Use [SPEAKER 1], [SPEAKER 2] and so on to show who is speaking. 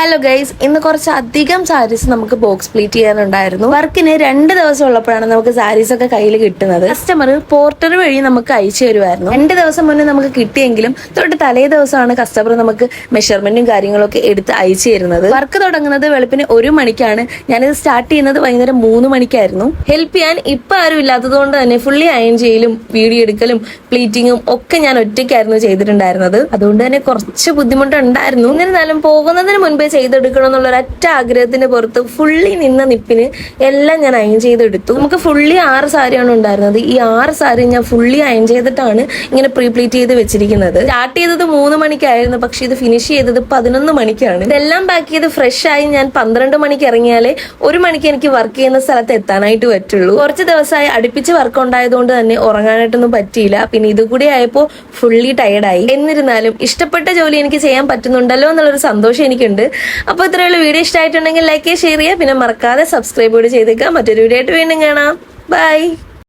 [SPEAKER 1] Hello guys, ഇന്ന് കുറച്ച് അധികം സാരീസ് നമുക്ക് ബോക്സ് പ്ലീറ്റ് ചെയ്യാനുണ്ടായിരുന്നു. വർക്കിന് 2 ദിവസം ഉള്ളപ്പോഴാണ് നമുക്ക് സാരീസ് ഒക്കെ കയ്യിൽ കിട്ടുന്നത്. കസ്റ്റമർ പോർട്ടർ വഴി നമുക്ക് അയച്ചു തരുമായിരുന്നു. 2 ദിവസം മുന്നേ നമുക്ക് കിട്ടിയെങ്കിലും തൊട്ട് തലേ ദിവസമാണ് കസ്റ്റമർ നമുക്ക് മെഷർമെന്റും കാര്യങ്ങളൊക്കെ എടുത്ത് അയച്ചു തരുന്നത്. വർക്ക് തുടങ്ങുന്നത് വെളുപ്പിന് 1 മണിക്കാണ്. ഞാനിത് സ്റ്റാർട്ട് ചെയ്യുന്നത് വൈകുന്നേരം 3 മണിക്കായിരുന്നു. ഹെൽപ്പ് ചെയ്യാൻ ഇപ്പൊ ആരും ഇല്ലാത്തത് കൊണ്ട് തന്നെ ഫുള്ളി അയൺ ചെയ്യലും വീഡിയോ എടുക്കലും പ്ലീറ്റിങ്ങും ഒക്കെ ഞാൻ ഒറ്റയ്ക്കായിരുന്നു ചെയ്തിട്ടുണ്ടായിരുന്നത്. അതുകൊണ്ട് തന്നെ കുറച്ച് ബുദ്ധിമുട്ടുണ്ടായിരുന്നു. എന്നിരുന്നാലും പോകുന്നതിന് മുൻപേ ചെയ്തെടുക്കണം എന്നുള്ള ഒരൊറ്റ ആഗ്രഹത്തിന്റെ പുറത്ത് ഫുള്ളി നിന്ന നിപ്പിന് എല്ലാം ഞാൻ അയൺ ചെയ്തെടുത്തു. നമുക്ക് ഫുള്ളി 6 സാരിയാണ് ഉണ്ടായിരുന്നത്. ഈ 6 സാരി ഞാൻ ഫുള്ളി അയൺ ചെയ്തിട്ടാണ് ഇങ്ങനെ പ്രീപ്ലീറ്റ് ചെയ്ത് വെച്ചിരിക്കുന്നത്. സ്റ്റാർട്ട് ചെയ്തത് 3 മണിക്കായിരുന്നു, പക്ഷെ ഇത് ഫിനിഷ് ചെയ്തത് 11 മണിക്കാണ്. ഇതെല്ലാം പാക്ക് ചെയ്ത് ഫ്രഷ് ആയി ഞാൻ 12 മണിക്ക് ഇറങ്ങിയാലേ 1 മണിക്ക് എനിക്ക് വർക്ക് ചെയ്യുന്ന സ്ഥലത്ത് എത്താനായിട്ട് പറ്റുള്ളൂ. കുറച്ച് ദിവസമായി അടുപ്പിച്ച് വർക്ക് ഉണ്ടായതുകൊണ്ട് തന്നെ ഉറങ്ങാനായിട്ടൊന്നും പറ്റിയില്ല. പിന്നെ ഇതുകൂടി ആയപ്പോൾ ഫുള്ളി ടയർഡായി. എന്നിരുന്നാലും ഇഷ്ടപ്പെട്ട ജോലി എനിക്ക് ചെയ്യാൻ പറ്റുന്നുണ്ടല്ലോ എന്നുള്ളൊരു സന്തോഷം എനിക്കുണ്ട്. അപ്പോൾ ഇത്രയുള്ള വീഡിയോ ഇഷ്ടമായിട്ടുണ്ടെങ്കിൽ ലൈക്ക് ചെയ്യുക, ഷെയർ ചെയ്യുക, പിന്നെ മറക്കാതെ സബ്സ്ക്രൈബ് കൂടി ചെയ്തേക്കാം. മറ്റൊരു വീഡിയോ ആയിട്ട് വീണ്ടും കാണാം. ബൈ.